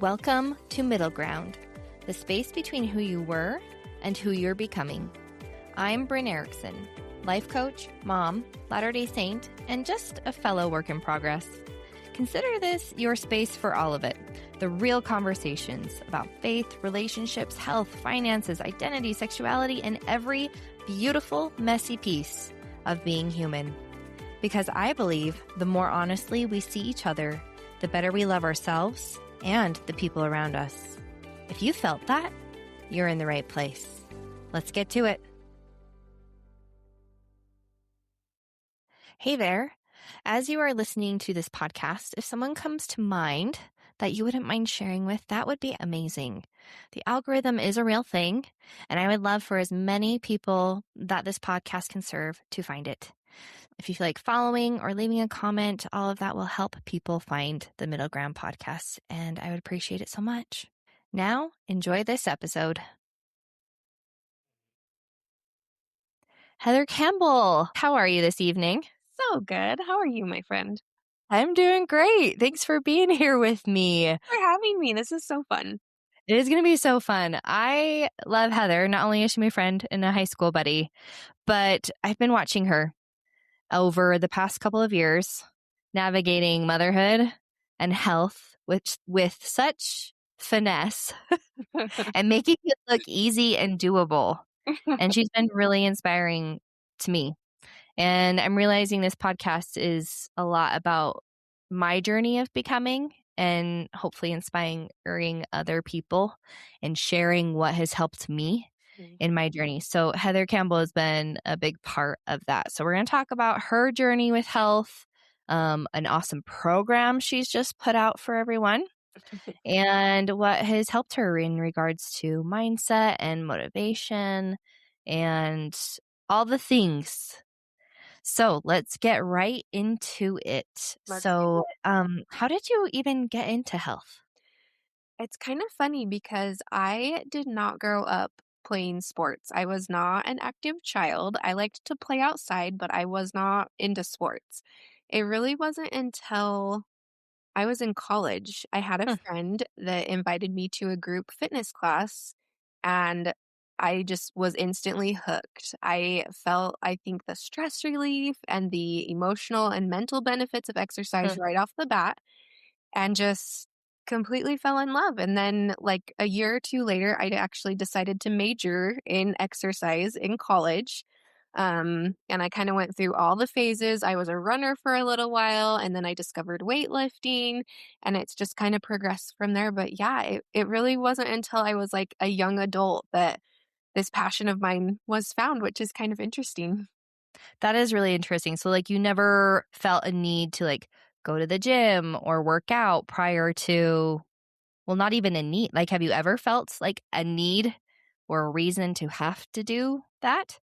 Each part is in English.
Welcome to Middle Ground, the space between who you were and who you're becoming. I'm Bryn Erickson, life coach, mom, Latter-day Saint, and just a fellow work in progress. Consider this your space for all of it, the real conversations about faith, relationships, health, finances, identity, sexuality, and every beautiful, messy piece of being human. Because I believe the more honestly we see each other, the better we love ourselves and the people around us. If you felt that, you're in the right place. Let's get to it. Hey there. As you are listening to this podcast, if someone comes to mind that you wouldn't mind sharing with, that would be amazing. The algorithm is a real thing, and I would love for as many people that this podcast can serve to find it. If you feel like following or leaving a comment, all of that will help people find the Middle Ground podcast, and I would appreciate it so much. Now, enjoy this episode. Heather Campbell, how are you this evening? So good. How are you, my friend? I'm doing great. Thanks for being here with me. For having me. This is so fun. It is going to be so fun. I love Heather. Not only is she my friend and a high school buddy, but I've been watching her over the past couple of years, navigating motherhood and health with such finesse and making it look easy and doable. And she's been really inspiring to me. And I'm realizing this podcast is a lot about my journey of becoming and hopefully inspiring other people and sharing what has helped me in my journey. So Heather Campbell has been a big part of that. So we're going to talk about her journey with health, an awesome program she's just put out for everyone, and what has helped her in regards to mindset and motivation and all the things. So let's get right into it. How did you even get into health? It's kind of funny because I did not grow up playing sports. I was not an active child. I liked to play outside, but I was not into sports. It really wasn't until I was in college. I had a friend that invited me to a group fitness class, and I just was instantly hooked. I felt, I think, the stress relief and the emotional and mental benefits of exercise right off the bat, and just completely fell in love. And then, like a year or two later, I actually decided to major in exercise in college. And I kind of went through all the phases. I was a runner for a little while, and then I discovered weightlifting, and it's just kind of progressed from there. But yeah, it really wasn't until I was like a young adult that this passion of mine was found, which is kind of interesting. That is really interesting. So like you never felt a need to like go to the gym or work out prior to, well, not even a need. Like, have you ever felt like a need or a reason to have to do that?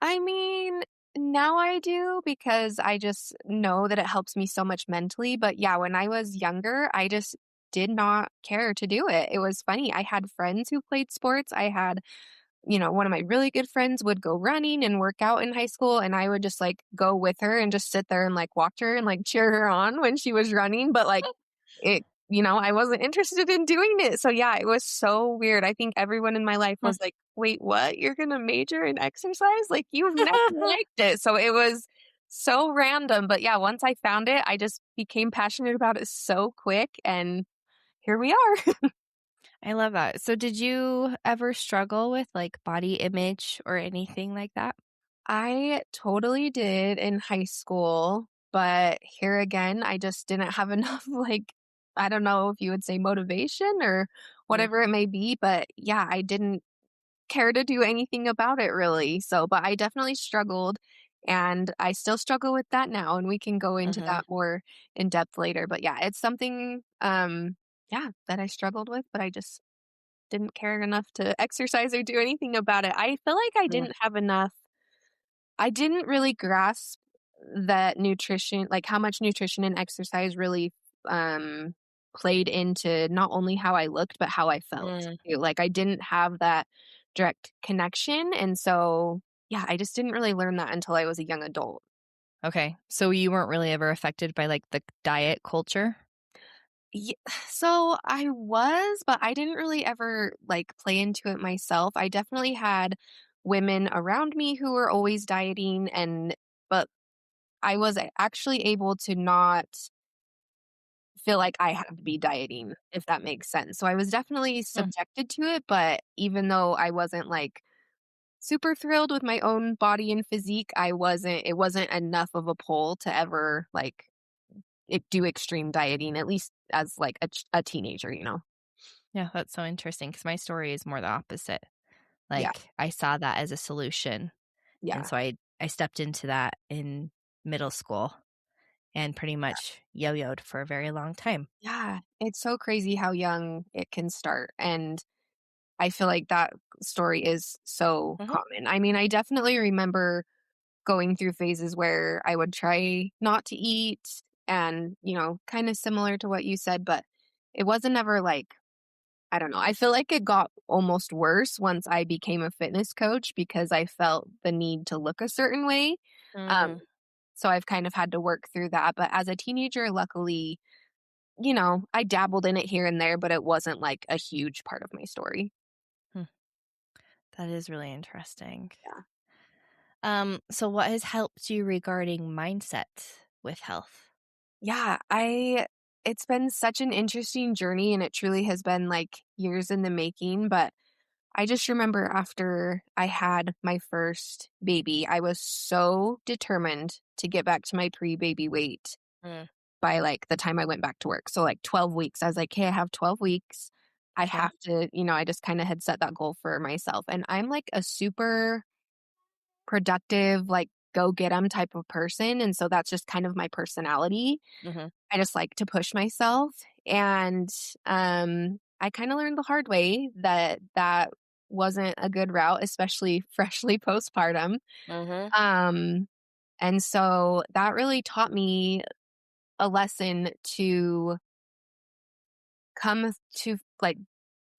I mean, now I do because I just know that it helps me so much mentally. But yeah, when I was younger, I just did not care to do it. It was funny. I had friends who played sports. I had, one of my really good friends would go running and work out in high school, and I would just like go with her and just sit there and like watch her and like cheer her on when she was running. But like I wasn't interested in doing it. So yeah, it was so weird. I think everyone in my life was like, wait, what? You're going to major in exercise? Like you've never liked it. So it was so random. But yeah, once I found it, I just became passionate about it so quick. And here we are. I love that. So did you ever struggle with like body image or anything like that? I totally did in high school. But here again, I just didn't have enough, like, I don't know if you would say motivation or whatever it may be. But yeah, I didn't care to do anything about it really. So, but I definitely struggled, and I still struggle with that now, and we can go into that more in depth later. But yeah, it's something that I struggled with, but I just didn't care enough to exercise or do anything about it. I feel like I didn't have enough. I didn't really grasp that nutrition, like how much nutrition and exercise really played into not only how I looked, but how I felt too. Like I didn't have that direct connection. And so, yeah, I just didn't really learn that until I was a young adult. Okay. So you weren't really ever affected by like the diet culture? Ye so I was, but I didn't really ever, like, play into it myself. I definitely had women around me who were always dieting but I was actually able to not feel like I had to be dieting, if that makes sense. So I was definitely Mm, subjected to it, but even though I wasn't, like, super thrilled with my own body and physique, it wasn't enough of a pull to ever, like, do extreme dieting, at least as, like, a teenager, you know? yeah, that's so interesting because my story is more the opposite. Yeah, Like, I saw that as a solution, and yeah. so I stepped into that in middle school and pretty much yo-yoed for a very long time. Yeah, it's so crazy how young it can start, and I feel like that story is so Mhm. common. I mean, I definitely remember going through phases where I would try not to eat and, kinda similar to what you said, but it wasn't ever like I don't know, I feel like it got almost worse once I became a fitness coach because I felt the need to look a certain way, um, Mm, so I've kind of had to work through that, but as a teenager, luckily, I dabbled in it here and there, but it wasn't like a huge part of my story. hmm, that is really interesting. Yeah. So what has helped you regarding mindset with health? Yeah, it's been such an interesting journey and it truly has been like years in the making, but I just remember after I had my first baby, I was so determined to get back to my pre-baby weight Mm, by like the time I went back to work. So like 12 weeks. I was like, "Hey, I have 12 weeks. I okay. have to, I just kind of had set that goal for myself." And I'm like a super productive, like, go get 'em type of person, and so that's just kind of my personality. Mhm, I just like to push myself, and, I kinda learned the hard way that that wasn't a good route, especially freshly postpartum, mhm, um, and so that really taught me a lesson to come to, like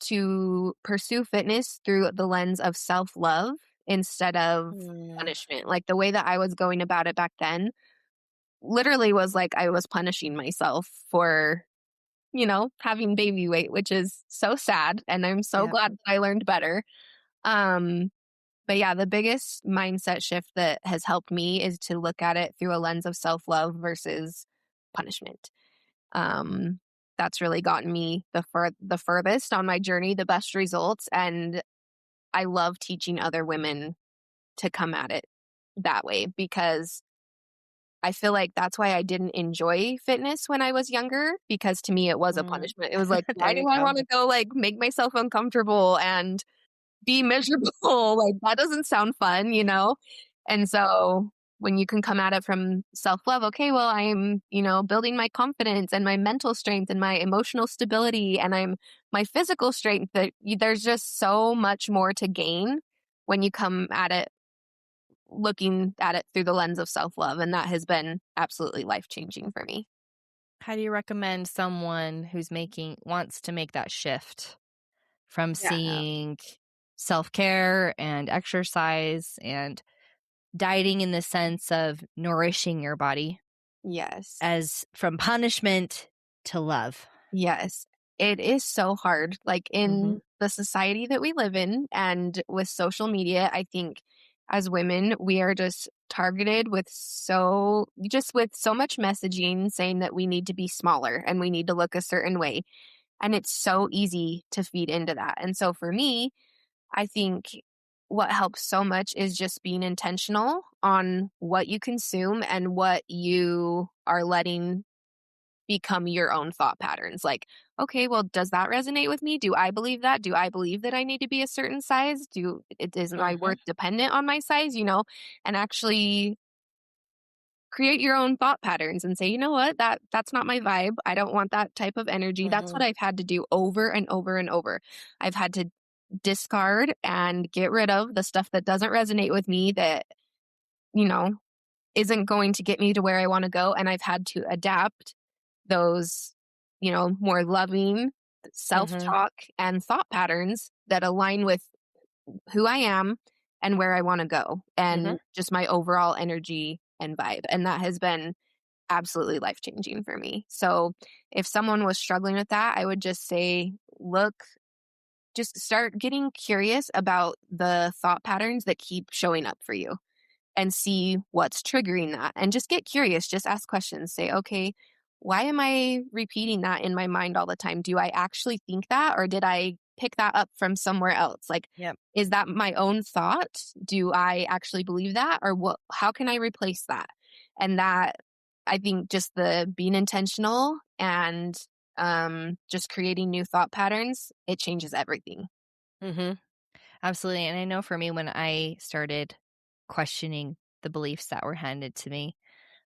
to pursue fitness through the lens of self-love instead of mm, punishment. Like, the way that I was going about it back then literally was like I was punishing myself for, having baby weight, which is so sad, and I'm so yep, glad that I learned better. Um, but yeah, the biggest mindset shift that has helped me is to look at it through a lens of self-love versus punishment. Um, that's really gotten me the furthest on my journey, the best results, and I love teaching other women to come at it that way because I feel like that's why I didn't enjoy fitness when I was younger because to me it was a mm. punishment. It was like, There why do you I go. wanna go, like, make myself uncomfortable and be miserable? Like, that doesn't sound fun, you know? And so when you can come at it from self-love, okay, well, I'm, building my confidence and my mental strength and my emotional stability and my physical strength that there's just so much more to gain when you come at it looking at it through the lens of self-love. And that has been absolutely life-changing for me. How do you recommend someone who's making wants to make that shift from Yeah. seeing self-care and exercise and dieting in the sense of nourishing your body Yes. as from punishment to love? Yes. It is so hard. Like Mhm, in the society that we live in and with social media, I think as women, we are just targeted with so much messaging saying that we need to be smaller and we need to look a certain way. And it's so easy to feed into that. And so for me, I think what helps so much is just being intentional on what you consume and what you are letting become your own thought patterns. Like, okay, well, does that resonate with me? Do I believe that? Do I believe that I need to be a certain size? Is my mhm, worth dependent on my size? And actually create your own thought patterns and say, you know what, that's not my vibe. I don't want that type of energy. That's what mhm, I've had to do over and over and over. I've had to discard and get rid of the stuff that doesn't resonate with me that, you know, isn't going to get me to where I want to go. And I've had to adapt those, more loving self mhm, talk and thought patterns that align with who I am and where I want to go mhm. and just my overall energy and vibe. And that has been absolutely life-changing for me. So, if someone was struggling with that, I would just say, look, just start getting curious about the thought patterns that keep showing up for you and see what's triggering that. And just get curious, just ask questions. Say, okay, why am I repeating that in my mind all the time? Do I actually think that, or did I pick that up from somewhere else? Like, Yep. is that my own thought? Do I actually believe that? Or what, how can I replace that? And that, I think, just the being intentional and just creating new thought patterns, it changes everything. Mhm. Absolutely, and I know for me when I started questioning the beliefs that were handed to me,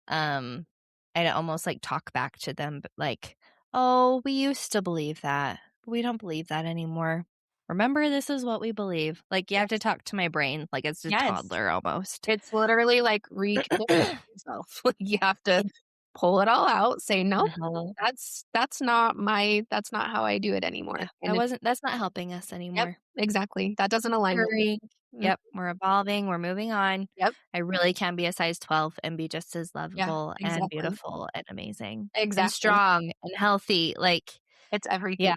um, I'd almost, like, talk back to them, but like, "Oh, we used to believe that, but we don't believe that anymore. Remember, this is what we believe." Like, you have to Yes. talk to my brain like it's a Yes. toddler almost. It's literally like reconnecting with yourself. Like, you have to pull it all out, say, "Nope, Uh-huh. that's not how I do it anymore." Yeah, And it's that's not helping us yep, anymore. exactly. That doesn't align with me. Maturing. Mhm. Yep, we're evolving, we're moving on. Yep. I really can be a size 12 and be just as Yeah, lovable and exactly. beautiful and amazing and Exactly. strong and healthy, like, It's everything. yeah,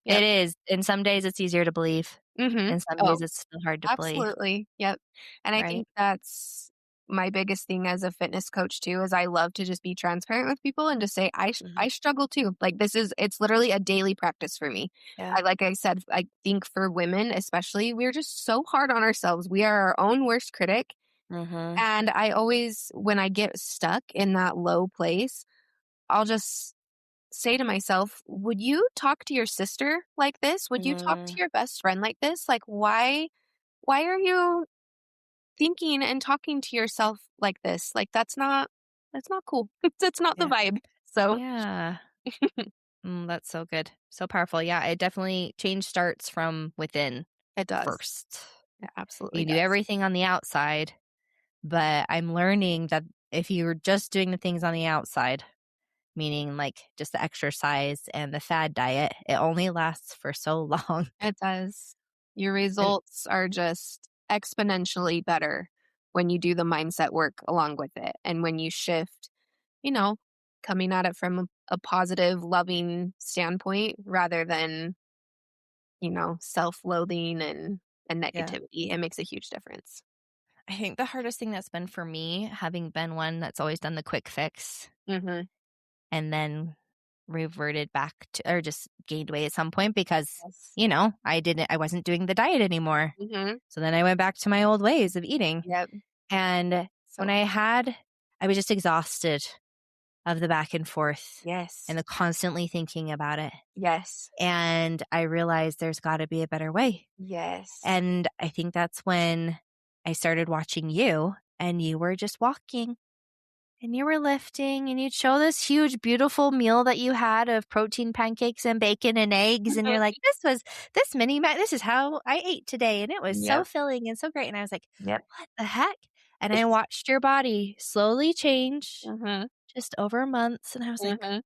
it Yep. is, and some days it's easier to believe, Mhm. and some days Oh, it's still hard to believe, absolutely. Yep. And I right? think that's my biggest thing as a fitness coach too, is I love to just be transparent with people and just say, Mhm. I struggle too. Like, it's literally a daily practice for me. Yeah. Like I said, I think for women especially, we're just so hard on ourselves. We are our own worst critic. Mhm. And I always, when I get stuck in that low place, I'll just say to myself, would you talk to your sister like this? Would you talk to Mm, your best friend like this? Like, why are you thinking and talking to yourself like this? Like, that's not cool. That's not the yeah. vibe. So Yeah. That's so good. So powerful. Yeah, it definitely change starts from within it does. first. It You absolutely can do does. everything on the outside, but I'm learning that if you're just doing the things on the outside, meaning like just the exercise and the fad diet, it only lasts for so long. It does. Your And results are just exponentially better when you do the mindset work along with it. And when you shift, you know, coming at it from a positive, loving standpoint rather than, self-loathing and yeah, negativity, it makes a huge difference. I think the hardest thing that's been for me, having been one that's always done the quick fix Mhm. and then reverted back to, or just gained weight at some point because, Yes. I wasn't doing the diet anymore. Mhm. So then I went back to my old ways of eating. Yep. And when So I was just exhausted of the back and forth and yes. the constantly thinking about it. Yes. And I realized there's got to be a better way. Yes. And I think that's when I started watching you and you were just walking and you were lifting and you'd show this huge, beautiful meal that you had of protein pancakes and bacon and eggs. And you're like, this is how I ate today. And it was so Yep. filling and so great. And I was like, Yep. what the heck? And I watched your body slowly change Mhm. just over months. And I was like, Mhm.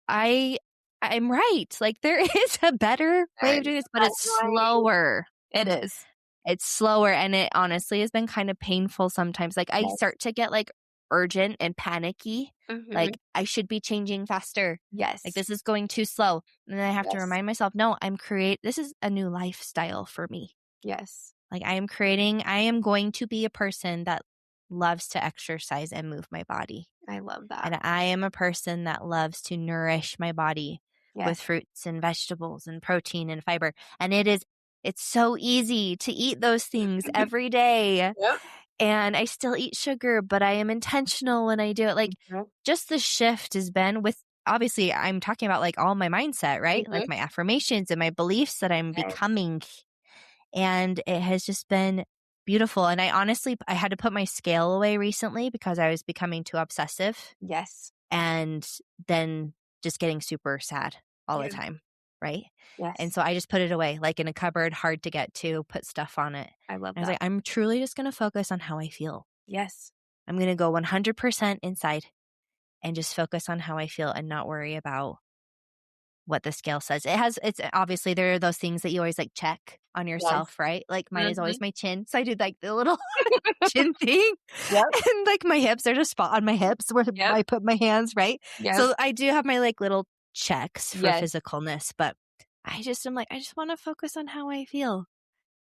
I I'm right. Like there is a better way There of is doing this, a but better it's way. slower. It is. It's slower and it honestly has been kind of painful sometimes. Like I Yes. start to get like urgent and panicky. Mhm. Like I should be changing faster. Like Yes. this is going too slow. And then I have to Yes. remind myself, no, this is a new lifestyle for me. Yes. Like I am going to be a person that loves to exercise and move my body. I love that. And I am a person that loves to nourish my body with Yes. fruits and vegetables and protein and fiber. And it's so easy to eat those things every day. Yep. And I still eat sugar, but I am intentional when I do it. Like Mhm. just the shift has been with obviously I'm talking about like all my mindset, right? Mhm. Like my affirmations and my beliefs that I'm Yes. becoming. And it has just been beautiful. And I had to put my scale away recently because I was becoming too obsessive Yes. and then just getting super sad all the Yeah. time, right? And Yes. so I just put it away, like in a cupboard, hard to get to, put stuff on it. I love And I was that. like, I'm truly just going to focus on how I feel. Yes. I'm going to go 100% inside and just focus on how I feel and not worry about what the scale says. It's obviously there are those things that you always like check on Yes. yourself, right? Like mine is always Mhm. my chin. So I do like the little chin thing Yep, and like my hips, there's a spot on my hips where yep, I put my hands, right? yep, So I do have my like little checks for yes. physicalness, but I'm like, I just want to focus on how I feel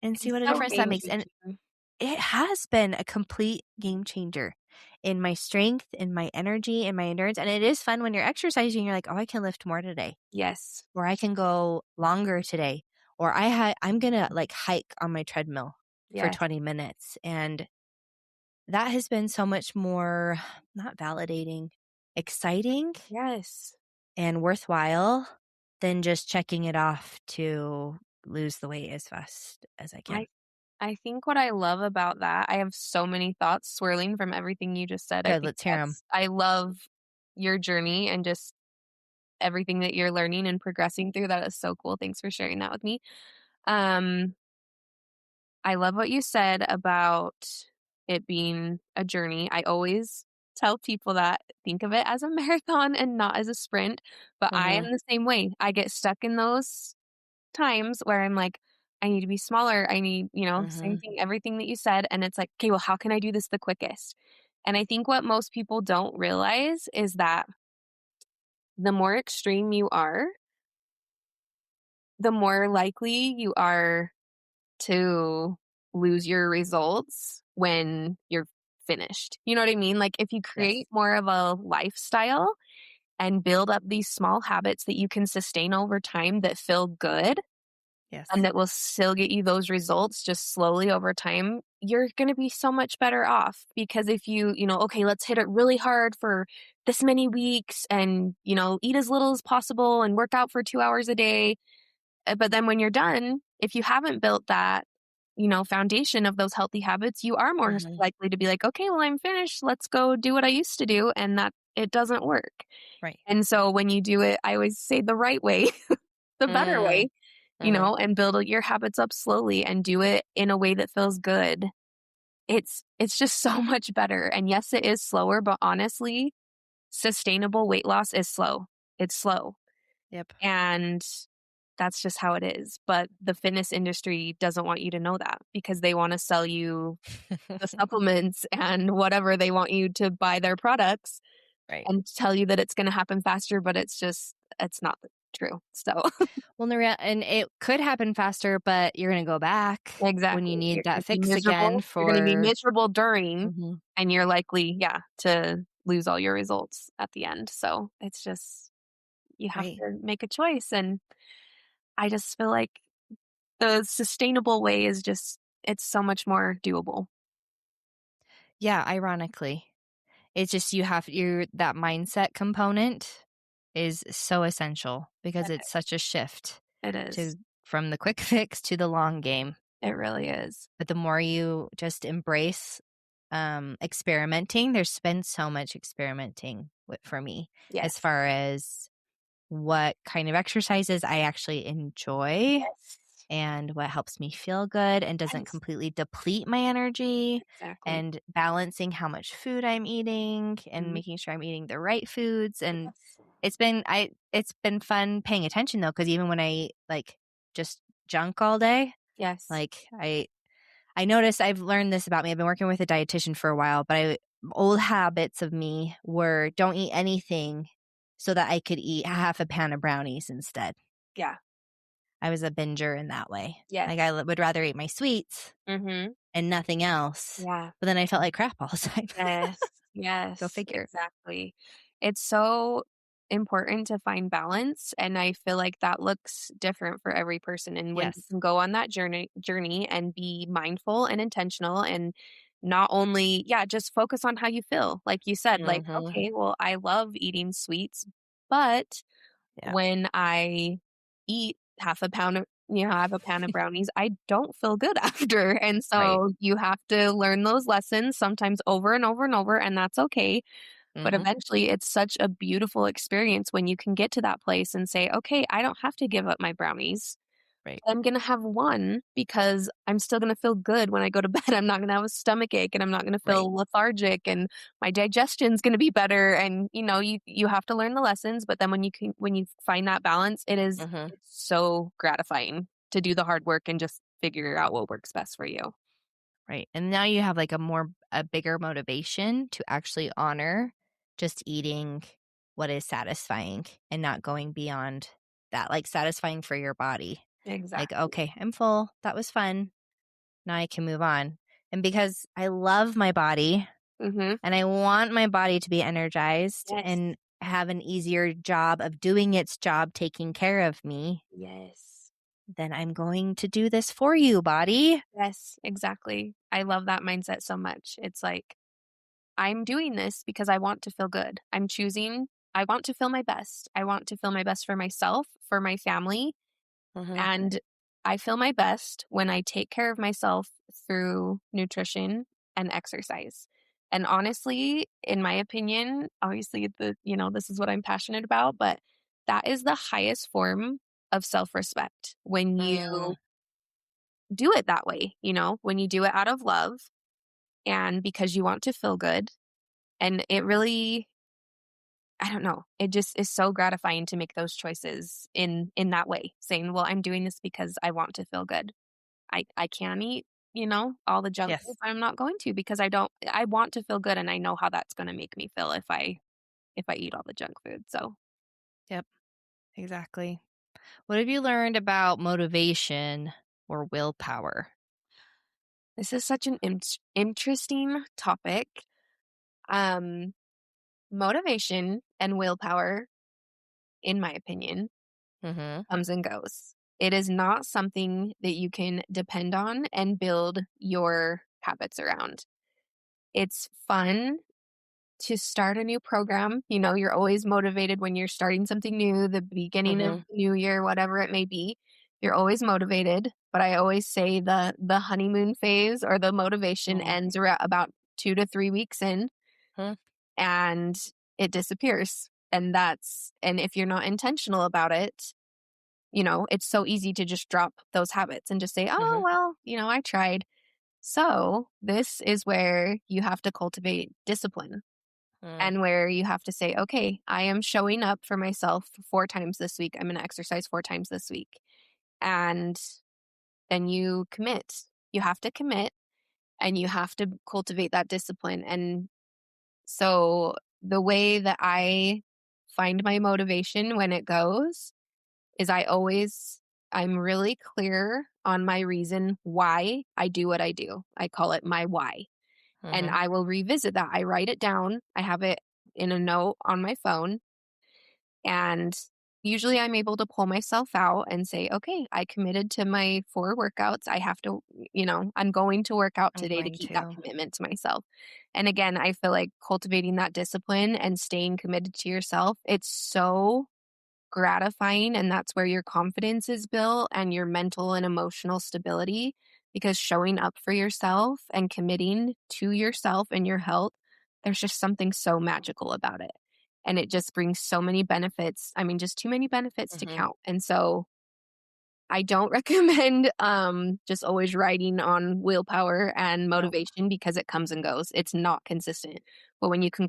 and see It's what a so difference that game makes. And changing. it has been a complete game changer in my strength, in my energy, in my endurance. And it is fun when you're exercising, you're like, oh, I can lift more today, Yes, or I can go longer today, or I'm gonna like hike on my treadmill for yes, 20 minutes. And that has been so much more not validating, exciting yes. and worthwhile than just checking it off to lose the weight as fast as I can. I I think what I love about that, I have so many thoughts swirling from everything you just said. I Good, think let's hear them. I love your journey and just everything that you're learning and progressing through. That is so cool. Thanks for sharing that with me. Um, I love what you said about it being a journey. I always tell people that think of it as a marathon and not as a sprint, but I am Mhm, the same way. I get stuck in those times where I'm like, I need to be smaller. I need, same mhm, thing, everything that you said. And it's like, okay, well, how can I do this the quickest? And I think what most people don't realize is that the more extreme you are, the more likely you are to lose your results when you're finished. You know what I mean? Like if you yes, create more of a lifestyle and build up these small habits that you can sustain over time that feel good and yes, that will still get you those results just slowly over time, you're going to be so much better off because if okay, let's hit it really hard for this many weeks and, eat as little as possible and work out for 2 hours a day. But then when you're done, if you haven't built that, foundation of those healthy habits, you are more mhm, likely to be like, okay, well, I'm finished. Let's go do what I used to do. And that it doesn't work. right. And so when you do it, I always say the right way, the better Mm, way, mhm, and build your habits up slowly and do it in a way that feels good. It's just so much better. And yes, it is slower, but honestly, sustainable weight loss is slow. It's slow. yep. And that's just how it is. But the fitness industry doesn't want you to know that because they want to sell you the supplements and whatever they want you to buy their products Right. and tell you that it's going to happen faster, but it's not true. So Well, and it could happen faster, but you're gonna go back when you exactly. need You're that going to be fix again miserable. You're going to be for miserable during, mhm, and you're likely, yeah, to lose all your results at the end. So it's just, you have right. to make a choice. And I just feel like the sustainable way is just, it's so much more doable. Yeah, ironically. It's just you have your that mindset component is so essential because It it's such a shift it is. to from the quick fix to the long game. It really is. But the more you just embrace experimenting, there's been so much experimenting for me as Yes. far as what kind of exercises I actually enjoy Yes. and what helps me feel good and doesn't Yes. completely deplete my energy, Exactly. and balancing how much food I'm eating and Mhm. making sure I'm eating the right foods. And Yes. it's been fun paying attention though, because even when I eat like just junk all day, Yes. like I noticed I've learned this about me. I've been working with a dietitian for a while, but old habits of me were don't eat anything so that I could eat half a pan of brownies instead. Yeah. I was a binger in that way. Like Yes. would rather eat my sweets Mhm. and nothing else, Yeah. but then I felt like crap all the time. Yes. Go Yes. figure. Exactly. It's so important to find balance, and I feel like that looks different for every person, and when you Yes. can go on that journey and be mindful and intentional and not only just focus on how you feel. Like you said, like, Mhm. okay, well, I love eating sweets, but Yeah. when I eat half a pound of brownies, I don't feel good after. And Right. so you have to learn those lessons sometimes over and over and over, and that's okay. But Mhm. eventually, it's such a beautiful experience when you can get to that place and say, okay, I don't have to give up my brownies. Right. I'm gonna have one because I'm still gonna feel good when I go to bed. I'm not gonna have a stomach ache and I'm not gonna Right. feel lethargic and my digestion's gonna be better. And you have to learn the lessons, but then when you find that balance, Mhm. it's so gratifying to do the hard work and just figure out what works best for you. Right. And now you have like a bigger motivation to actually honor just eating what is satisfying and not going beyond that, like satisfying for your body. Like, Exactly. okay, I'm full. That was fun. Now I can move on. And because I love my body Mhm. and I want my body to be energized Yes. and have an easier job of doing its job taking care of me, Yes. then I'm going to do this for you, body. Yes, exactly. I love that mindset so much. It's like, I'm doing this because I want to feel good. I want to feel my best. I want to feel my best for myself, for my family, Mhm. and I feel my best when I take care of myself through nutrition and exercise. And honestly, in my opinion, obviously this is what I'm passionate about, but that is the highest form of self-respect when Mm, you do it that way, when you do it out of love and because you want to feel good. And it really, I don't know, it just is so gratifying to make those choices in that way, saying, "Well, I'm doing this because I want to feel good. I can eat, all the junk food, yes. but I'm not going to because I want to feel good and I know how that's gonna make me feel if I eat all the junk food." So, Yep. Exactly. What have you learned about motivation or willpower? this is such an interesting topic. Um, Motivation and willpower, in my opinion, Mhm. comes and goes. It is not something that you can depend on and build your habits around. It's fun to start a new program. You're always motivated when you're starting something new, the beginning of Mhm. the new year, whatever it may be. You're always motivated, but I always say the honeymoon phase or the motivation Mhm. ends around about 2 to 3 weeks in Mhm. and it disappears. And if you're not intentional about it, it's so easy to just drop those habits and just say, "Oh, Mhm. well, I tried." So, this is where you have to cultivate discipline Mm. and where you have to say, "Okay, I am showing up for myself 4 times this week. I'm gonna exercise 4 times this week." And then you commit. You have to commit and you have to cultivate that discipline. And so, the way that I find my motivation when it goes is I'm really clear on my reason why I do what I do. I call it my why. And Mhm. I will revisit that. I write it down. I have it in a note on my phone. And usually I'm able to pull myself out and say, okay, I committed to my 4 workouts. I have to, I'm going to work out I'm today to going keep that to. commitment to myself. And again, I feel like cultivating that discipline and staying committed to yourself, it's so gratifying, and that's where your confidence is built and your mental and emotional stability, because showing up for yourself and committing to yourself and your health, there's just something so magical about it, and it just brings so many benefits. I mean, just too many benefits to Mhm. count. And so I don't recommend just always riding on willpower and Nope. motivation because it comes and goes. It's not consistent. But when you can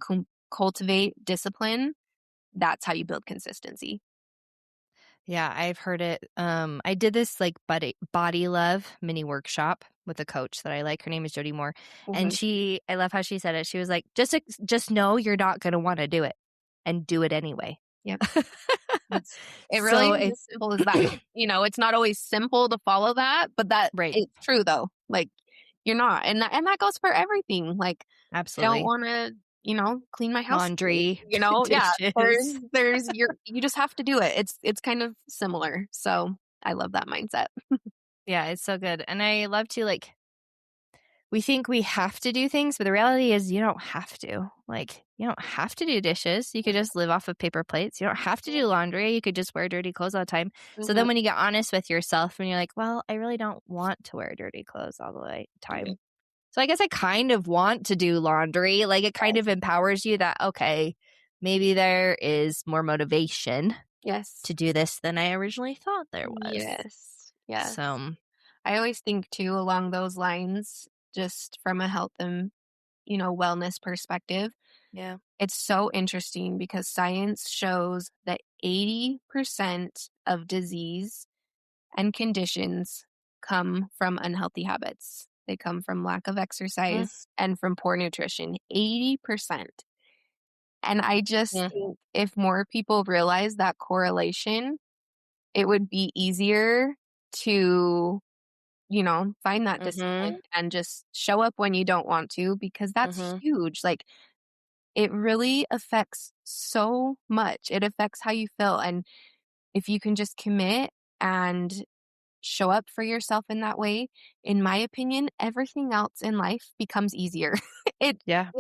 cultivate discipline, that's how you build consistency. Yeah, I've heard it. I did this like body love mini workshop with a coach that I like. Her name is Jody Moore, and Mhm. I love how she said it. She was like, just know you're not going to want to do it, and do it anyway. Yep. It really So is it, as simple as that. It's not always simple to follow that, but that right, it's true though. Like, you're not, and that goes for everything. Like, I don't absolutely. wanna, clean my house today, Laundry, Yeah, dishes. you just have to do it. It's kind of similar. So, I love that mindset. Yeah, it's so good, and I love to like we think we have to do things, but the reality is you don't have to. Like, you don't have to do dishes. You could just live off of paper plates. You don't have to do laundry. You could just wear dirty clothes all the time. So then Mhm. when you get honest with yourself and you're like, well, I really don't want to wear dirty clothes all the Yeah. time. So I guess I kind of want to do laundry. Like it kind Yes. of empowers you that, okay, maybe there is more motivation Yes. to do this than I originally thought there was. Yes. Yes. So, I always think too along those lines, just from a health and, wellness perspective. yeah. It's so interesting because science shows that 80% of disease and conditions come from unhealthy habits. They come from lack of Mm, exercise and from poor nutrition. 80%. And I just mm, think if more people realize that correlation, it would be easier to, find that mhm, discipline and just show up when you don't want to because that's mhm, huge. Like, it really affects so much. It affects how you feel, and if you can just commit and show up for yourself in that way, in my opinion, everything else in life becomes easier. It yeah,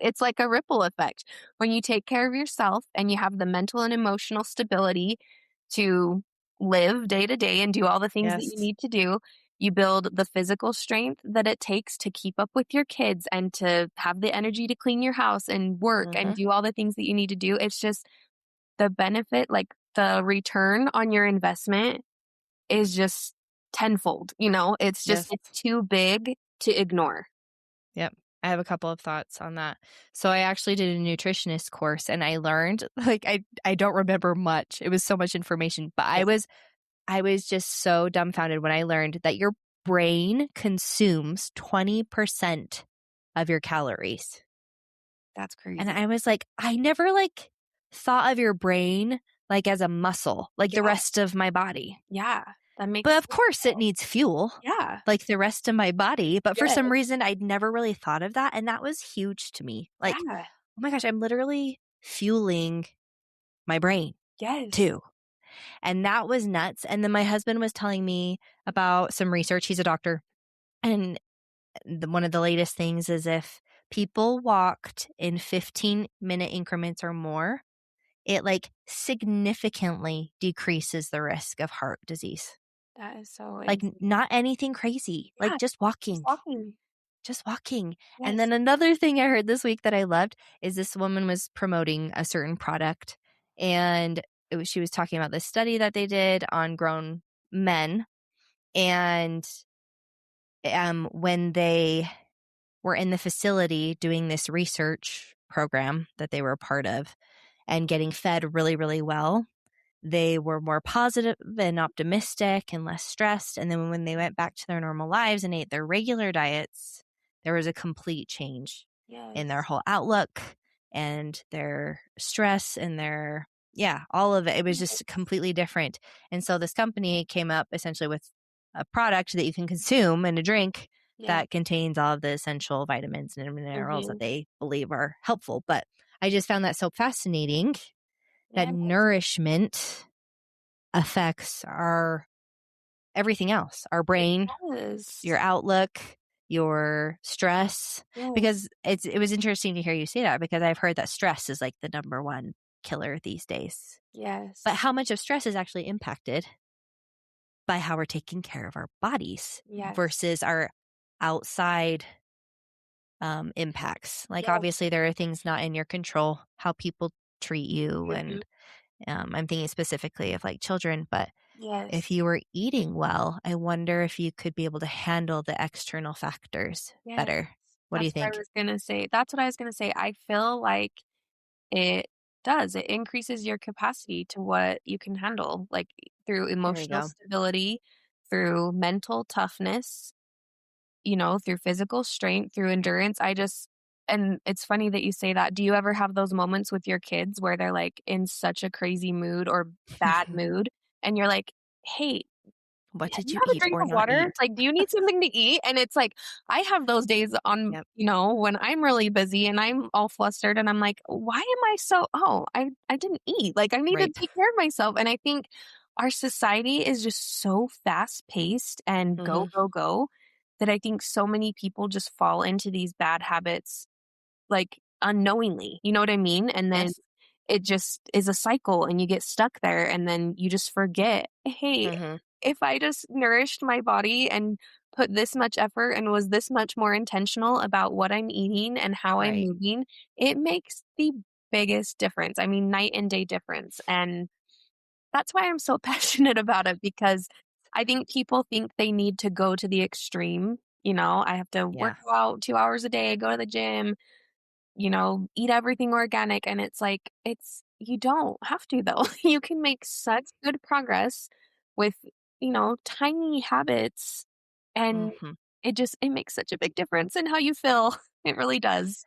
it's like a ripple effect. When you take care of yourself and you have the mental and emotional stability to live day to day and do all the things that you yes, need to do, you build the physical strength that it takes to keep up with your kids and to have the energy to clean your house and work and mhm, do all the things that you need to do. It's just the benefit, like the return on your investment is just tenfold, It's just yes, it's too big to ignore. yep. I have a couple of thoughts on that. So I actually did a nutritionist course and I learned like I don't remember much. It was so much information, but Yes, I was just so dumbfounded when I learned that your brain consumes 20% of your calories. that's And crazy. I was like, I never like thought of your brain like as a muscle, like the Yeah, rest of my body. yeah, that But makes of sense course it now. needs fuel Yeah, like the rest of my body. But for some yes, reason, I'd never really thought of that. And that was huge to me. Like, yeah, oh my gosh, I'm literally fueling my brain yes, too. And that was nuts. And then my husband was telling me about some research. He's a doctor. And one of the latest things is if people walked in 15-minute increments or more, it like significantly decreases the risk of heart disease. that is so Like insane. not anything crazy, like Yeah, just walking. just walking. And Yes, then another thing I heard this week that I loved is this woman was promoting a certain product and she was talking about this study that they did on grown men. And when they were in the facility doing this research program that they were a part of and getting fed really, really well, they were more positive and optimistic and less stressed. And then when they went back to their normal lives and ate their regular diets, there was a complete change in their yes, whole outlook and their stress and their, yeah, all of it. It was just yes, completely different. And so this company came up essentially with a product that you can consume and a drink yeah, that contains all of the essential vitamins and minerals that mhm, they believe are helpful. But I just found that so fascinating that yes, nourishment affects our everything else, our it brain, your does. outlook, your stress. Yes, Because it was interesting to hear you say that because I've heard that stress is like the number one killer these days. But yes, how much of stress is actually impacted by how we're taking care of our bodies yes, versus our outside impacts. Like yes, obviously there are things not in your control, how people treat you mhm, and I'm thinking specifically of like children, but if yes, you were eating well, I wonder if you could be able to handle the external factors yes. better. What do you That's what I think? was gonna say. That's what I was gonna say. I feel like it does. It increases your capacity to what you can handle, like, through There you emotional go. stability, through mental toughness, through physical strength, through endurance. And it's funny that you say that. Do you ever have those moments with your kids where they're, like, in such a crazy mood or bad mood, and you're like, "Hey, What have did you you have a eat drink or of not water? eat? Like, do you need something to eat?" And it's like, I have those days on, Yep. when I'm really busy and I'm all flustered and I'm like, why am I I didn't eat. Like, I need to Right. take care of myself. And I think our society is just so fast paced and go, Mhm. go, go that I think so many people just fall into these bad habits like, unknowingly, you know what I mean? And then Yes. it just is a cycle and you get stuck there and then you just forget, "Hey, Mhm. if I just nourished my body and put this much effort and was this much more intentional about what I'm eating and how I'm Right. moving, it makes the biggest difference." I mean, night and day difference, and that's why I'm so passionate about it because I think people think they need to go to the extreme. I have to work Yeah. out 2 hours a day, go to the gym, eat everything organic. And it's like, you don't have to though. You can make such good progress with, tiny habits. And Mhm. it makes such a big difference in how you feel. It really does.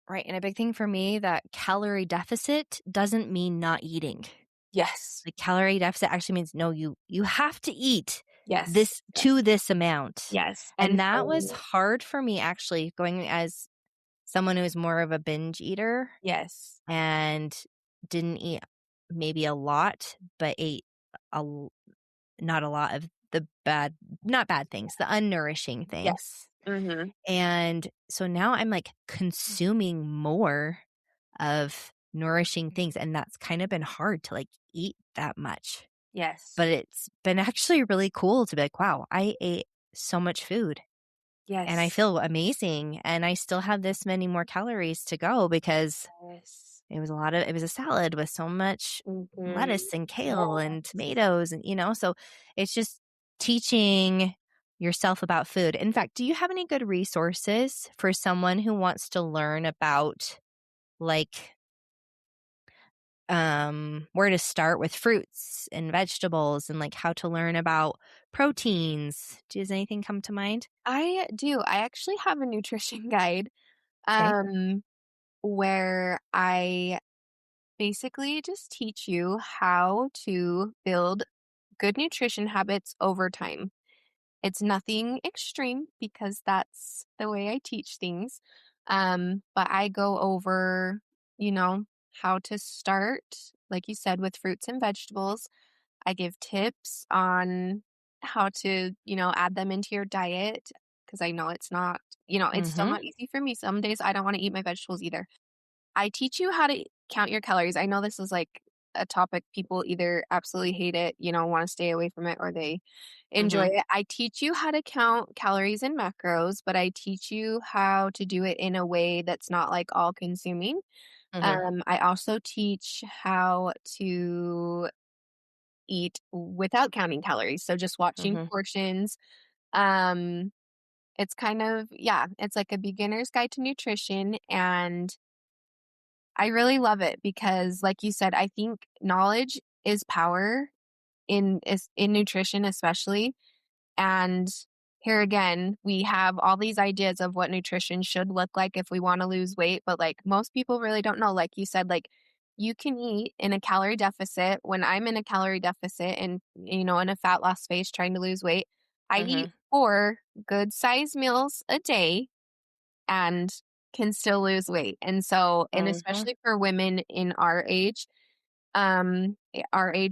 Right, and a big thing for me that calorie deficit doesn't mean not eating. Yes. The calorie deficit actually means, no, you have to eat Yes. this Yes. to this amount. Yes. And And that was so, hard for me actually going as someone who is more of a binge eater yes. and didn't eat maybe a lot, but ate a l not a lot of the bad not bad things, the unnourishing things. Yes. Mhm. And so now I'm, like, consuming more of nourishing things, and that's kind of been hard to, like, eat that much. Yes. But it's been actually really cool to be like, "Wow, I ate so much food, and I Yes. feel amazing, and I still have this many more calories to go," because Yes. it was a salad with so much Mhm. lettuce and kale and Yes. tomatoes and, so it's just teaching yourself about food. In fact, do you have any good resources for someone who wants to learn about, like, where to start with fruits and vegetables and, like, how to learn about proteins? Does anything come to mind? I do. I actually have a nutrition guide, Okay. um, where I basically just teach you how to build good nutrition habits over time. It's nothing extreme because that's the way I teach things. But I go over, you know, how to start, like you said, with fruits and vegetables. I give tips on how to, add them into your diet because I know it's still Mhm. not easy for me. Some days I don't want to eat my vegetables either. I teach you how to count your calories. I know this is like a topic people either absolutely hate it, want to stay away from it, or they enjoy Mhm. it. I teach you how to count calories and macros, but I teach you how to do it in a way that's not like all consuming. Mhm. I also teach how to eat without counting calories. So just watching Mhm. portions. Um, it's kind of, yeah, it's like a beginner's guide to nutrition. And I really love it because, like you said, I think knowledge is power in nutrition, especially. And here again, we have all these ideas of what nutrition should look like if we want to lose weight, but like most people really don't know. Like you said, like you can eat in a calorie deficit. When I'm in a calorie deficit and in a fat loss phase trying to lose weight, I eat Mhm. 4 good size meals a day and can still lose weight. And so, and Mhm. especially for women in our age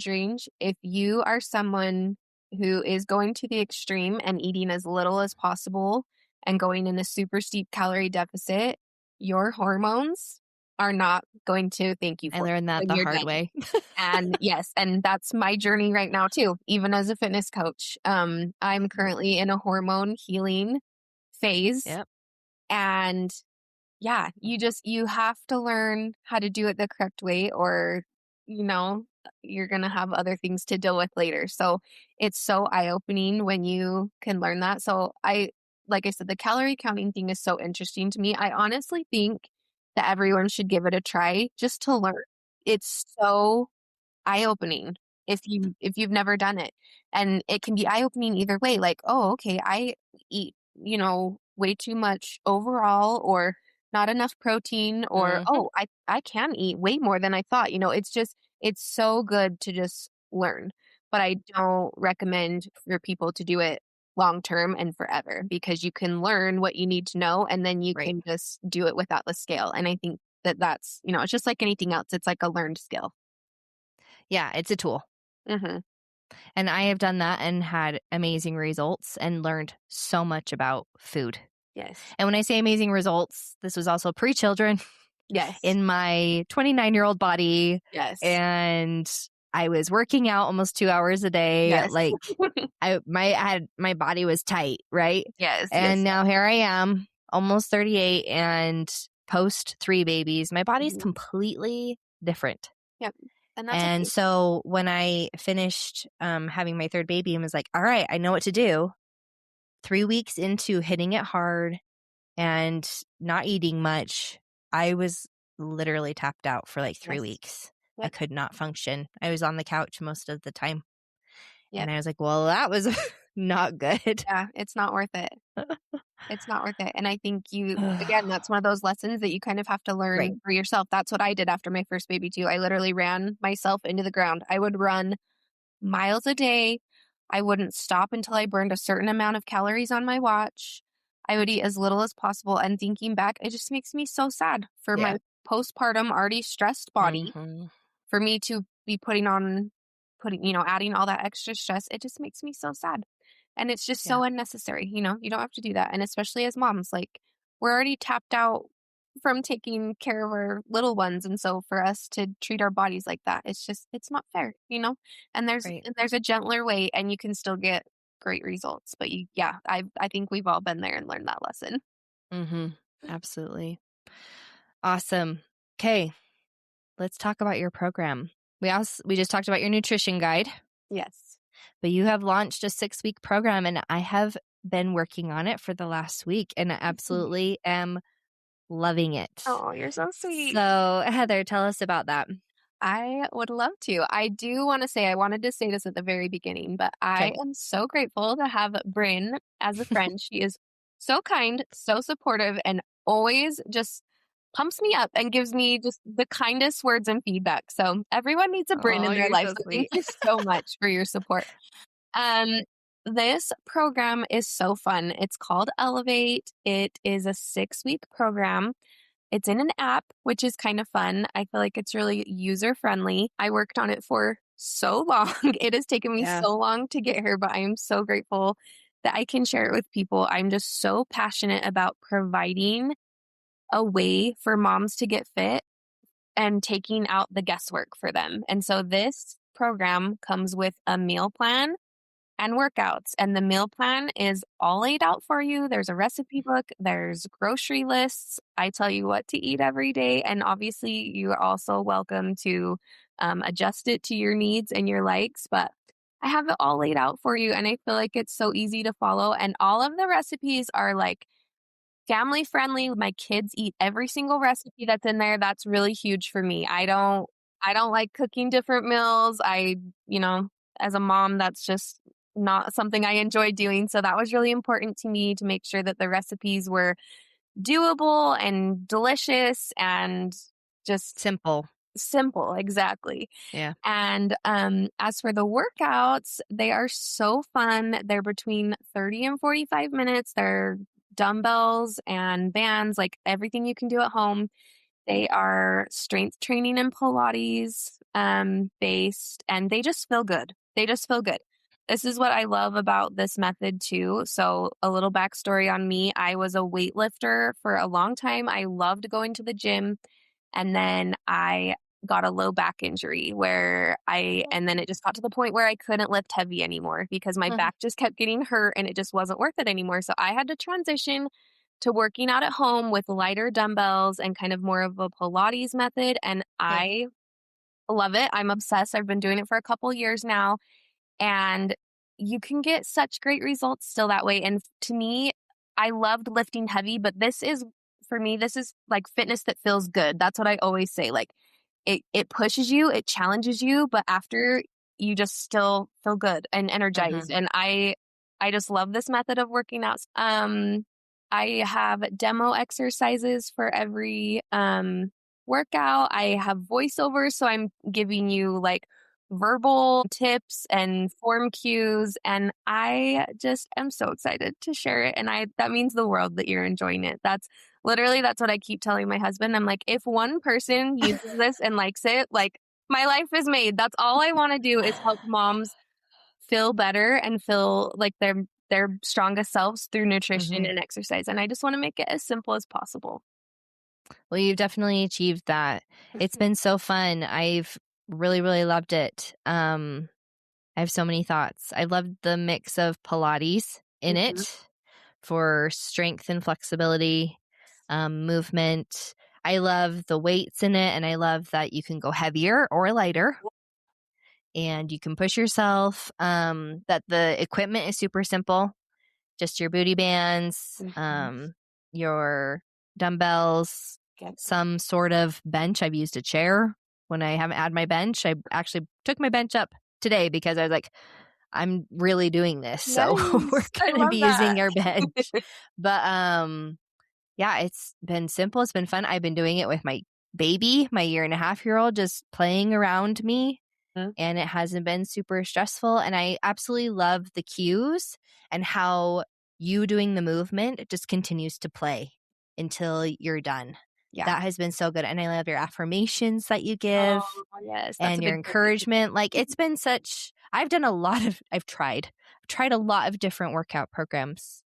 range, if you are someone who is going to the extreme and eating as little as possible and going in a super steep calorie deficit, your hormones are not going to thank you I for it learned that when the you're hard done. way. And yes, and that's my journey right now too, even as a fitness coach. I'm Yep. currently in a hormone healing phase, Yep. and yeah, you have to learn how to do it the correct way, or, you're gonna have other things to deal with later. So it's so eye-opening when you can learn that. So like I said, the calorie counting thing is so interesting to me. I honestly think that everyone should give it a try just to learn. It's so eye-opening if you've never done it. And it can be eye-opening either way, like, "Oh, okay, I eat, way too much overall or not enough protein," or, Mhm. "Oh, I can eat way more than I thought." It's so good to just learn. But I don't recommend for people to do it long term and forever because you can learn what you need to know and then you Right. can just do it without the scale. And I think that it's just like anything else. It's like a learned skill. Yeah, it's a tool. Mhm. And I have done that and had amazing results and learned so much about food. Yes. And when I say amazing results, this was also pre-children Yes. in my 29-year-old body, Yes. and I was working out almost 2 hours a day, Yes. like, my body was tight, right? Yes, And yes, now yes. here I am, almost 38 and post 3 babies. My body's Mhm. completely different. Yep. And that's And okay. so when I finished having my third baby and was like, all right, I know what to do, 3 weeks into hitting it hard and not eating much, I was literally tapped out for like 3 Yes. weeks. I Yep. could not function. I was on the couch most of the time. And Yep. I was like, well, that was not good. Yeah, it's not worth it. It's not worth it, and I think you again, that's one of those lessons that you kind of have to Right. learn for yourself. That's what I did after my first baby too. I literally ran myself into the ground. I would run miles a day. I wouldn't stop until I burned a certain amount of calories on my watch. I would eat as little as possible, and thinking back, it just makes me so sad for Yeah. my postpartum, already stressed body, Hmm. for me to be adding all that extra stress. It just makes me so sad. And it's just Yeah. so unnecessary, you don't have to do that. And especially as moms, like we're already tapped out from taking care of our little ones. And so for us to treat our bodies like that, it's not fair. And there's Right. and there's a gentler way and you can still get great results. But I think we've all been there and learned that lesson. Hmm. Absolutely. Awesome. Okay. Let's talk about your program. We just talked about your nutrition guide, Yes. but you have launched a 6-week program and I have been working on it for the last week and I Mhm. absolutely am loving it. Oh, you're so sweet. So, Heather, tell us about that. I would love to. I do want to say, I wanted to say this at the very beginning, but I Okay. am so grateful to have Bryn as a friend. She is so kind, so supportive, and always just pumps me up and gives me just the kindest words and feedback. So everyone needs a Bryn Oh, in their you're life. so So thank sweet. you so much for your support. Um, this program is so fun. It's called Elevate. It is a 6-week program. It's in an app, which is kind of fun. I feel like it's really user friendly. I worked on it for so long. It has taken me Yeah. so long to get here, but I am so grateful that I can share it with people. I'm just so passionate about providing a way for moms to get fit and taking out the guesswork for them. And so this program comes with a meal plan and workouts. And the meal plan is all laid out for you. There's a recipe book, there's grocery lists. I tell you what to eat every day. And obviously, you are also welcome to adjust it to your needs and your likes. But I have it all laid out for you. And I feel like it's so easy to follow. And all of the recipes are like family friendly. My kids eat every single recipe that's in there. That's really huge for me. I don't like cooking different meals. You know, as a mom, that's just not something I enjoy doing. So that was really important to me to make sure that the recipes were doable and delicious and just Simple. simple. Exactly. Yeah. And as for the workouts, they are so fun. They're between 30 and 45 minutes. They're dumbbells and bands, like everything you can do at home. They are strength training and Pilates based, and they just feel good. They just feel good. This is what I love about this method too. So, a little backstory on me: I was a weightlifter for a long time. I loved going to the gym, and then I got a low back injury and then it just got to the point where I couldn't lift heavy anymore because my Mhm. back just kept getting hurt and it just wasn't worth it anymore. So I had to transition to working out at home with lighter dumbbells and kind of more of a Pilates method. And Okay. I love it. I'm obsessed. I've been doing it for a couple years now. And you can get such great results still that way. And to me, I loved lifting heavy, but for me, this is like fitness that feels good. That's what I always say. Like it pushes you, it challenges you, but after you just still feel good and energized. Mhm. And I just love this method of working out. I have demo exercises for every workout. I have voiceovers, so I'm giving you like verbal tips and form cues, and I just am so excited to share it, and I that means the world that you're enjoying it. That's what I keep telling my husband. I'm like, if one person uses this and likes it, like my life is made. That's all I want to do is help moms feel better and feel like their strongest selves through nutrition Mhm. and exercise, and I just want to make it as simple as possible. Well, you've definitely achieved that. It's been so fun. I've really, really loved it. I have so many thoughts. I loved the mix of Pilates in Mhm. it for strength and flexibility, movement. I love the weights in it, and I love that you can go heavier or lighter and you can push yourself. That the equipment is super simple, just your booty bands, Mhm. your dumbbells, Yep. some sort of bench. I've used a chair when I haven't had my bench. I actually took my bench up today because I was like, I'm really doing this. So we're Yes, I going to love be that. using our bench. But yeah, it's been simple. It's been fun. I've been doing it with my baby, my 1.5-year-old, just playing around me. Mhm. And it hasn't been super stressful. And I absolutely love the cues and how you doing the movement it just continues to play until you're done. Yeah. That has been so good. And I love your affirmations that you Oh, give yes, that's a and your big one for me. encouragement. Like it's been such, I've tried a lot of different workout programs.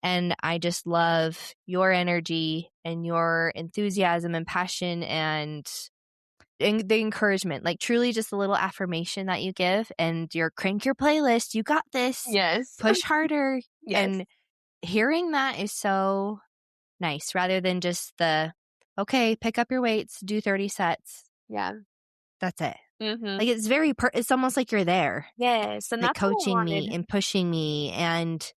And I just love your energy and your enthusiasm and passion and the encouragement, like truly just a little affirmation that you give and your crank your playlist. You got this. Yes. Push harder. Yes. And hearing that is so nice rather than just the, okay, pick up your weights, do 30 sets. Yeah. That's it. Mhm. Like it's it's almost like you're there, Yes, and like that's what I coaching me wanted. and pushing me. And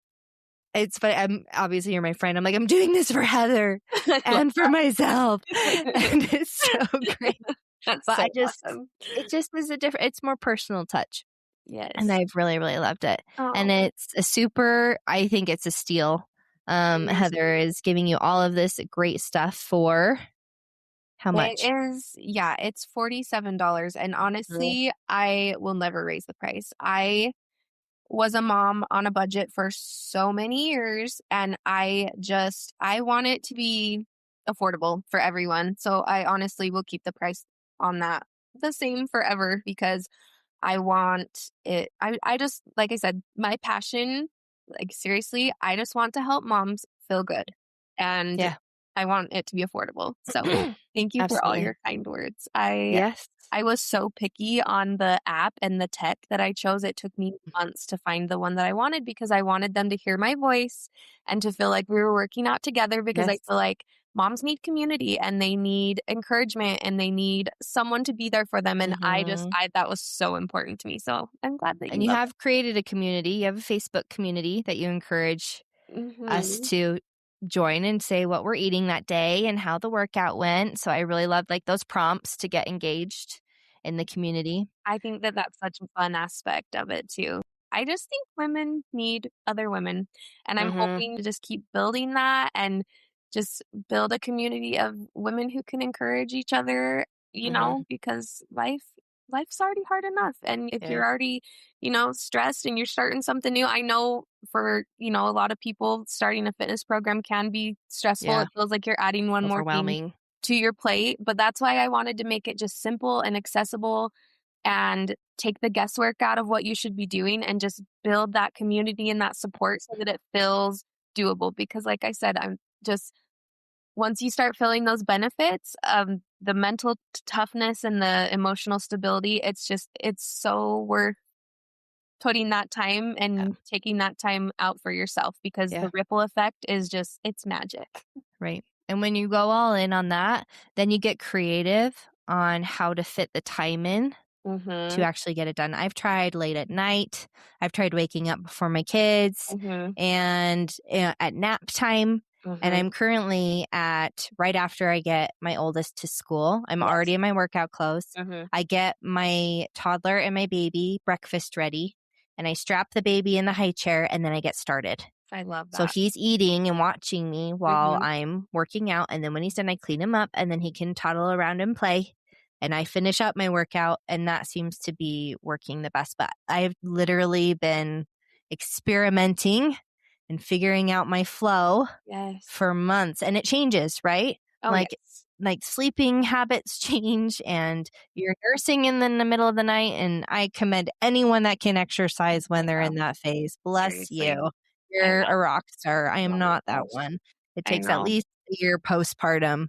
it's, but I'm obviously you're my friend. I'm like, I'm doing this for Heather I love and for myself. that. And it's so great. That's But so awesome. it just is it's more personal touch. And Yes. I've really, really loved it. And Oh, it's I think it's a steal. it Heather is giving you all of this great stuff for how it much? is yeah, it's $47, and Mhm. honestly, I will never raise the price. I was a mom on a budget for so many years, and I want it to be affordable for everyone, so I honestly will keep the price on that the same forever because I want it I just like I said, my passion, like, seriously, I just want to help moms feel good, and Yeah. I want it to be affordable, so thank you for all Absolutely. your kind words. I Yes. I was so picky on the app and the tech that I chose. It took me months to find the one that I wanted because I wanted them to hear my voice and to feel like we were working out together because I Yes. feel like moms need community and they need encouragement and they need someone to be there for them. And Hmm. I that was so important to me. So I'm glad that And you you love have created a community. You have a Facebook community that you encourage it. us Hmm. to join and say what we're eating that day and how the workout went. So I really loved like those prompts to get engaged in the community. I think that that's such a fun aspect of it too. I just think women need other women, and I'm Hmm. hoping to just keep building that and just build a community of women who can encourage each other, Hmm. because life's already hard enough. And if Yeah. you're already, stressed and you're starting something new, I know for, a lot of people starting a fitness program can be stressful. Yeah. It feels like you're adding one more thing Overwhelming. to your plate, but that's why I wanted to make it just simple and accessible and take the guesswork out of what you should be doing and just build that community and that support so that it feels doable. Because, like I said, I'm just once you start feeling those benefits, the mental toughness and the emotional stability, it's so worth putting that time Yeah. and taking that time out for yourself because Yeah. the ripple effect is just, it's magic. Right. And when you go all in on that, then you get creative on how to fit the time in to Mm-hmm. actually get it done. I've tried late at night. I've tried waking up before my kids Mm-hmm. and at nap time. And Mm-hmm. I'm currently at right after I get my oldest to school. I'm already Yes. in my workout clothes. Mm-hmm. I get my toddler and my baby breakfast ready and I strap the baby in the high chair and then I get started. I love So that. he's eating and watching me while Mm-hmm. I'm working out. And then when he's done, I clean him up and then he can toddle around and play. And I finish up my workout. And that seems to be working the best. But I've literally been experimenting and figuring out my flow Yes. for months. And it changes, right? Oh, Like, yes. like sleeping habits change and you're nursing in the middle of the night. And I commend anyone that can exercise when I they're in know. that phase. Bless Seriously. you. I You're a know. rock star. I am Oh my not that gosh. one. It I takes at know. least a year postpartum.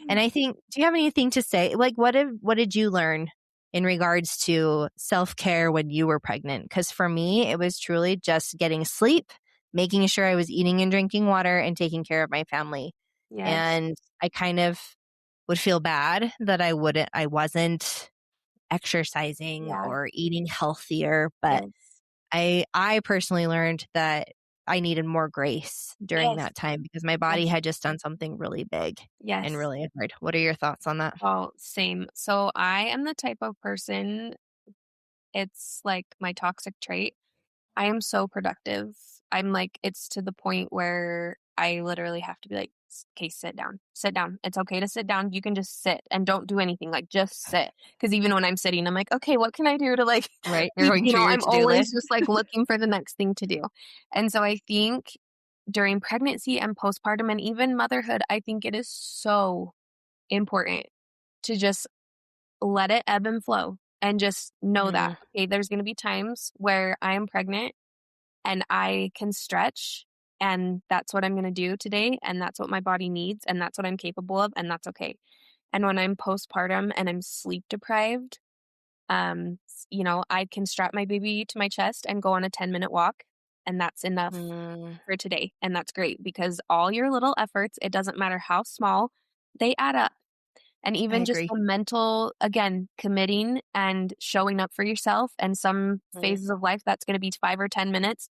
And I think, do you have anything to say? Like, what did you learn in regards to self-care when you were pregnant? Because for me, it was truly just getting sleep, making sure I was eating and drinking water and taking care of my family. Yes. And I kind of would feel bad that I wasn't exercising Yeah. or eating healthier. But Yes. I personally learned that I needed more grace during Yes. that time because my body Yes. had just done something really big and Yes. really hard. What are your thoughts on that? Oh, same. So I am the type of person, it's like my toxic trait. I am so productive. I'm like, it's to the point where I literally have to be like, okay, sit down, sit down. It's okay to sit down. You can just sit and don't do anything. Like, just sit. Because even when I'm sitting, I'm like, okay, what can I do to like Right? You're keep, going through your I'm to-do always list. just like looking for the next thing to do. And so I think during pregnancy and postpartum and even motherhood, I think it is so important to just let it ebb and flow and just know that, Mm, okay, there's going to be times where I am pregnant and I can stretch, and that's what I'm going to do today, and that's what my body needs, and that's what I'm capable of, and that's okay. And when I'm postpartum and I'm sleep deprived, I can strap my baby to my chest and go on a 10-minute walk, and that's enough mm, for today. And that's great because all your little efforts, it doesn't matter how small, they add up. And I even just agree. the mental, again, committing and showing up for yourself, and some Mm, phases of life that's going to be 5 or 10 minutes,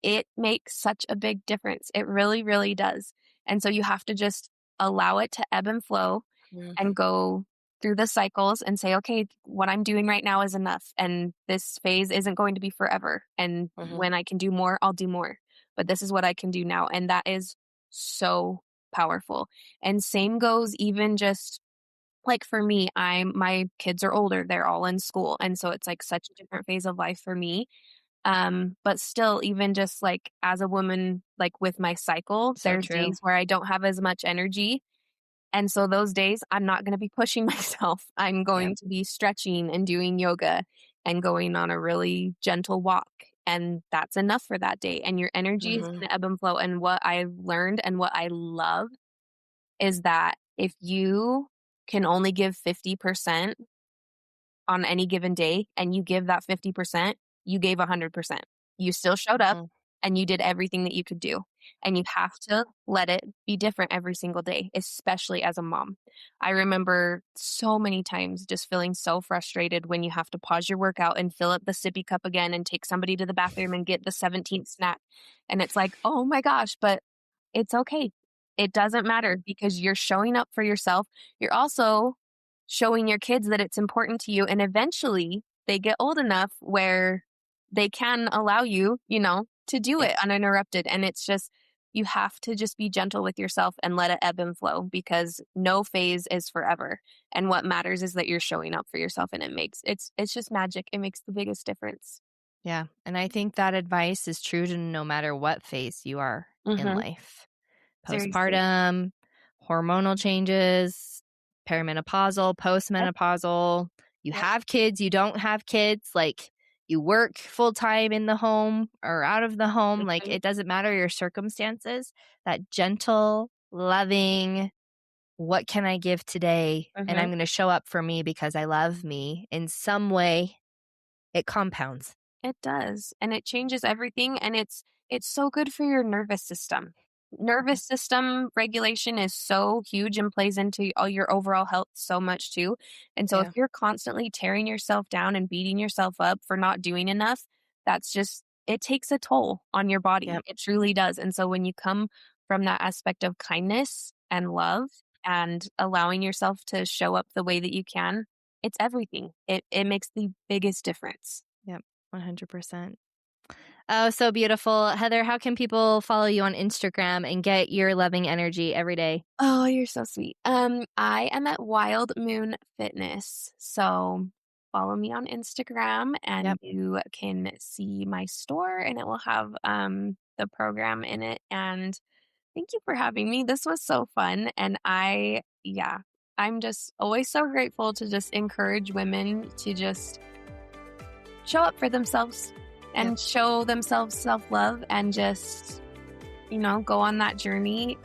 it makes such a big difference. It really, really does. And so you have to just allow it to ebb and flow mm, and go through the cycles and say, okay, what I'm doing right now is enough. And this phase isn't going to be forever. And mhm, when I can do more, I'll do more. But this is what I can do now. And that is so powerful. And same goes even just like for me, my kids are older. They're all in school. And so it's like such a different phase of life for me. But still, even just like as a woman, like with my cycle, so there's true. days where I don't have as much energy. And so those days, I'm not going to be pushing myself. I'm Yep. going to be stretching and doing yoga and going on a really gentle walk. And that's enough for that day. And your energy is Mhm, going to ebb and flow. And what I've learned and what I love is that if you can only give 50% on any given day and you give that 50%, you gave 100%. You still showed up mhm, and you did everything that you could do. And you have to let it be different every single day, especially as a mom. I remember so many times just feeling so frustrated when you have to pause your workout and fill up the sippy cup again and take somebody to the bathroom and get the 17th snack. And it's like, oh my gosh, but it's okay. It doesn't matter because you're showing up for yourself. You're also showing your kids that it's important to you. And eventually they get old enough where they can allow you, to do yep. it uninterrupted. And it's just, you have to just be gentle with yourself and let it ebb and flow because no phase is forever. And what matters is that you're showing up for yourself and it's just magic. It makes the biggest difference. Yeah, and I think that advice is true to no matter what phase you are in Mm-hmm. life. Seriously. Postpartum, hormonal changes, perimenopausal, Yep. postmenopausal, you Yep. have kids, you don't have kids, like you work full time in the home or out of the home, like Mm-hmm. it doesn't matter your circumstances. That gentle, loving, what can I give today? And Mm-hmm. I'm going to show up for me because I love me in some way, it compounds. It does, and it changes everything, and it's so good for your nervous system. Nervous system regulation is so huge and plays into all your overall health so much too. And so if Yeah. you're constantly tearing yourself down and beating yourself up for not doing enough, that's just it takes a toll on your body. Yep. It truly does. And so when you come from that aspect of kindness and love and allowing yourself to show up the way that you can, it's everything. It makes the biggest difference. Yep. 100%. Oh, so beautiful. Heather, how can people follow you on Instagram and get your loving energy every day? Oh, you're so sweet. I am at Wild Moon Fitness. So follow me on Instagram and Yep. you can see my store and it will have the program in it. And thank you for having me. This was so fun. And I'm just always so grateful to just encourage women to just show up for themselves Yep. and show themselves self-love and just, go on that journey.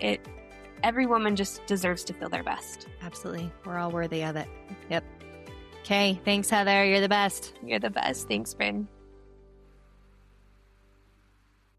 Every woman just deserves to feel their best. Absolutely. We're all worthy of it. Yep. Okay. Thanks, Heather. You're the best. You're the best. Thanks, Bryn.